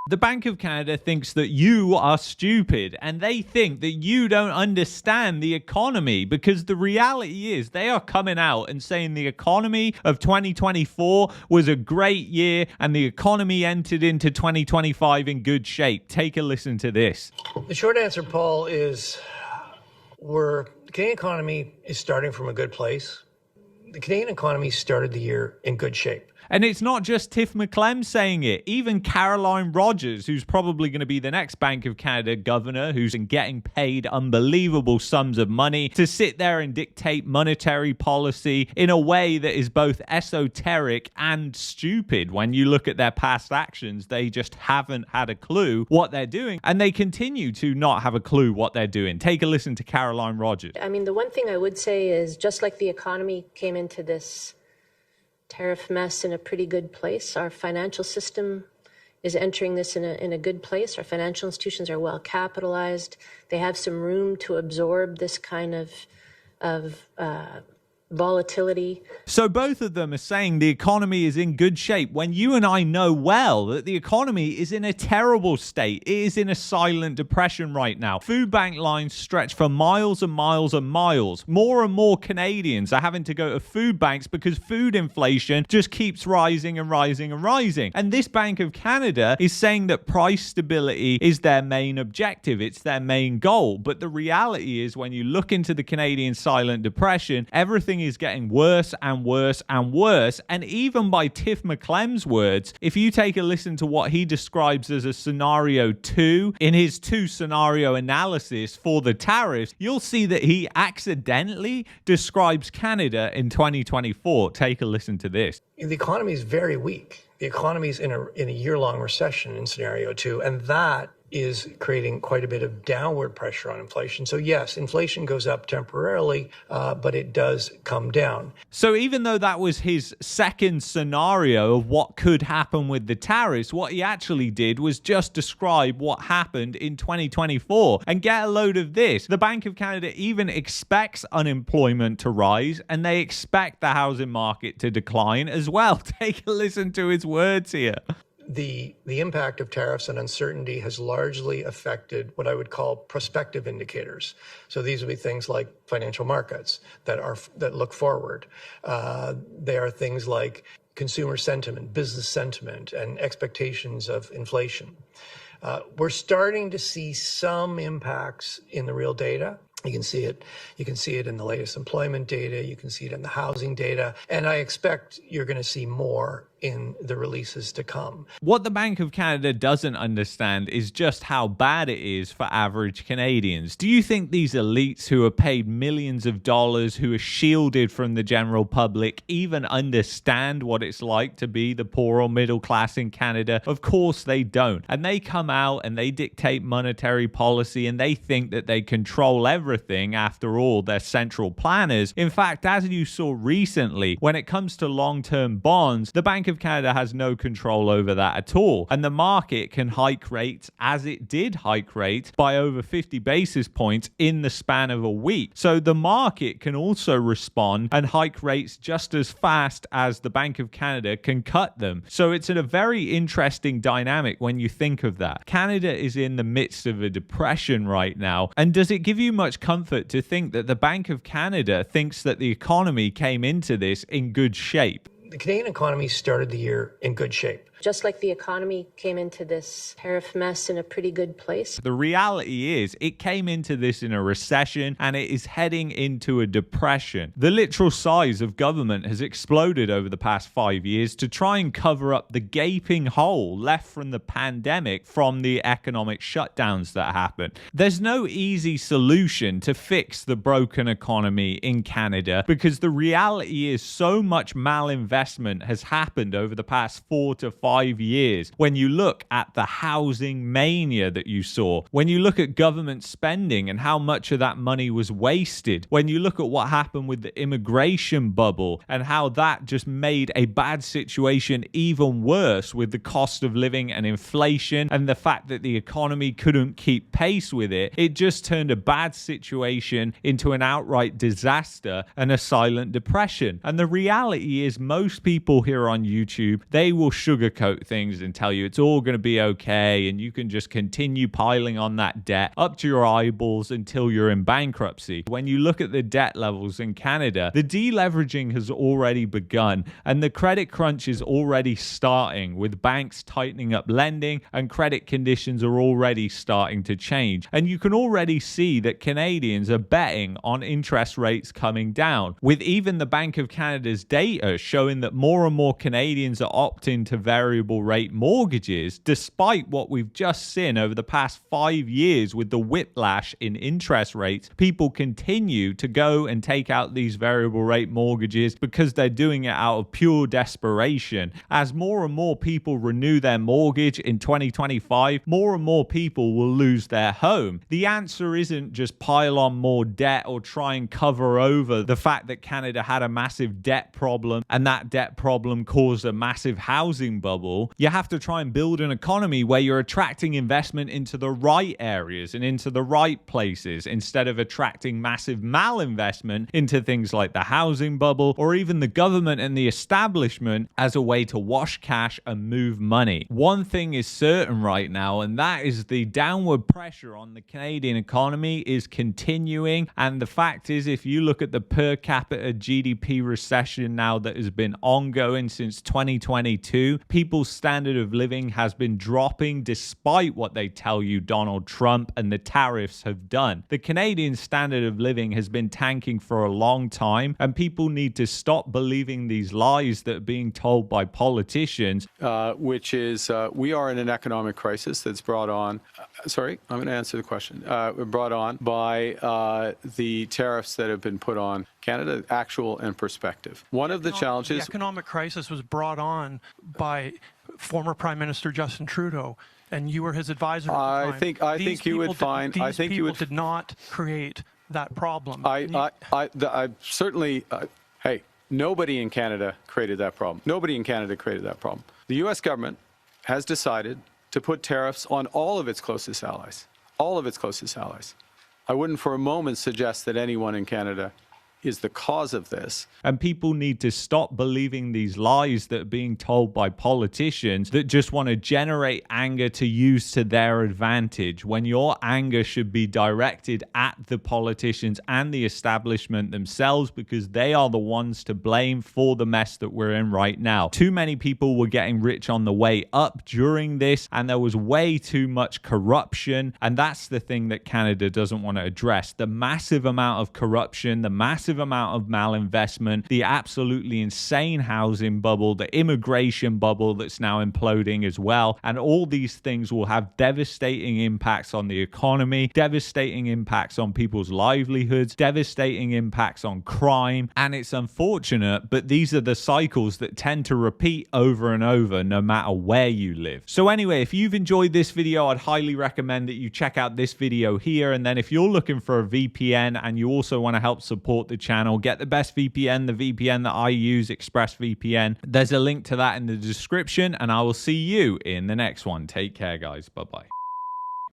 The Bank of Canada thinks that you are stupid, and they think that you don't understand the economy, because the reality is they are coming out and saying the economy of 2024 was a great year and the economy entered into 2025 in good shape. Take a listen to this. The short answer, Paul, is the Canadian economy is starting from a good place. The Canadian economy started the year in good shape. And it's not just Tiff McClem saying it. Even Caroline Rogers, who's probably going to be the next Bank of Canada governor, who's getting paid unbelievable sums of money to sit there and dictate monetary policy in a way that is both esoteric and stupid. When you look at their past actions, they just haven't had a clue what they're doing, and they continue to not have a clue what they're doing. Take a listen to Caroline Rogers. I mean, the one thing I would say is, just like the economy came into this tariff mess in a pretty good place, our financial system is entering this in a good place. Our financial institutions are well capitalized. They have some room to absorb this kind of volatility. So both of them are saying the economy is in good shape, when you and I know well that the economy is in a terrible state. It is in a silent depression right now. Food bank lines stretch for miles and miles and miles. More and more Canadians are having to go to food banks because food inflation just keeps rising and rising and rising. And this Bank of Canada is saying that price stability is their main objective. It's their main goal. But the reality is, when you look into the Canadian silent depression, everything is getting worse and worse and worse. And even by Tiff McClem's words, if you take a listen to what he describes as a scenario 2 in his 2-scenario analysis for the tariffs, you'll see that he accidentally describes Canada in 2024. Take a listen to this. The economy is very weak. The economy is in a year-long recession in scenario 2, and that is creating quite a bit of downward pressure on inflation. So yes, inflation goes up temporarily, but it does come down. So even though that was his second scenario of what could happen with the tariffs, what he actually did was just describe what happened in 2024. And get a load of this. The Bank of Canada even expects unemployment to rise, and they expect the housing market to decline as well. Take a listen to his words here. The impact of tariffs and uncertainty has largely affected what I would call prospective indicators. So these would be things like financial markets that look forward. They are things like consumer sentiment, business sentiment, and expectations of inflation. We're starting to see some impacts in the real data. You can see it. You can see it in the latest employment data. You can see it in the housing data. And I expect you're going to see more in the releases to come. What the Bank of Canada doesn't understand is just how bad it is for average Canadians. Do you think these elites who are paid millions of dollars, who are shielded from the general public, even understand what it's like to be the poor or middle class in Canada? Of course they don't. And they come out and they dictate monetary policy, and they think that they control everything. After all, they're central planners. In fact, as you saw recently, when it comes to long-term bonds, the Bank of Canada has no control over that at all. And the market can hike rates, as it did hike rates, by over 50 basis points in the span of a week. So the market can also respond and hike rates just as fast as the Bank of Canada can cut them. So it's a very interesting dynamic when you think of that. Canada is in the midst of a depression right now. And does it give you much comfort to think that the Bank of Canada thinks that the economy came into this in good shape? The Canadian economy started the year in good shape. Just like the economy came into this tariff mess in a pretty good place. The reality is it came into this in a recession, and it is heading into a depression. The literal size of government has exploded over the past 5 years to try and cover up the gaping hole left from the pandemic, from the economic shutdowns that happened. There's no easy solution to fix the broken economy in Canada, because the reality is so much malinvestment has happened over the past 4 to 5 years. When you look at the housing mania that you saw, when you look at government spending and how much of that money was wasted, when you look at what happened with the immigration bubble and how that just made a bad situation even worse with the cost of living and inflation and the fact that the economy couldn't keep pace with it, it just turned a bad situation into an outright disaster and a silent depression. And the reality is, most people here on YouTube, they will sugarcoat sugarcoat things and tell you it's all going to be okay and you can just continue piling on that debt up to your eyeballs until you're in bankruptcy. When you look at the debt levels in Canada, the deleveraging has already begun and the credit crunch is already starting, with banks tightening up lending and credit conditions are already starting to change. And you can already see that Canadians are betting on interest rates coming down, with even the Bank of Canada's data showing that more and more Canadians are opting to variable rate mortgages, despite what we've just seen over the past 5 years with the whiplash in interest rates. People continue to go and take out these variable rate mortgages because they're doing it out of pure desperation. As more and more people renew their mortgage in 2025, more and more people will lose their home. The answer isn't just pile on more debt or try and cover over the fact that Canada had a massive debt problem and that debt problem caused a massive housing bubble. You have to try and build an economy where you're attracting investment into the right areas and into the right places, instead of attracting massive malinvestment into things like the housing bubble or even the government and the establishment as a way to wash cash and move money. One thing is certain right now, and that is the downward pressure on the Canadian economy is continuing. And the fact is, if you look at the per capita GDP recession now that has been ongoing since 2022, people's standard of living has been dropping despite what they tell you Donald Trump and the tariffs have done. The Canadian standard of living has been tanking for a long time, and people need to stop believing these lies that are being told by politicians. Which is we are in an economic crisis that's brought on, I'm going to answer the question, brought on by the tariffs that have been put on Canada, actual and prospective. One of the challenges... The economic crisis was brought on by former Prime Minister Justin Trudeau, and you were his advisor at the time. I think you would find... These people did not create that problem. I certainly... hey, nobody in Canada created that problem. Nobody in Canada created that problem. The U.S. government has decided to put tariffs on all of its closest allies. All of its closest allies. I wouldn't for a moment suggest that anyone in Canada is the cause of this. And people need to stop believing these lies that are being told by politicians that just want to generate anger to use to their advantage, when your anger should be directed at the politicians and the establishment themselves, because they are the ones to blame for the mess that we're in right now. Too many people were getting rich on the way up during this, and there was way too much corruption, and that's the thing that Canada doesn't want to address. The massive amount of corruption, the massive amount of malinvestment, the absolutely insane housing bubble, the immigration bubble that's now imploding as well. And all these things will have devastating impacts on the economy, devastating impacts on people's livelihoods, devastating impacts on crime. And it's unfortunate, but these are the cycles that tend to repeat over and over no matter where you live. So anyway, if you've enjoyed this video, I'd highly recommend that you check out this video here. And then if you're looking for a VPN and you also want to help support the channel, get the best VPN, the VPN that I use, ExpressVPN. There's a link to that in the description, and I will see you in the next one. Take care, guys. Bye-bye.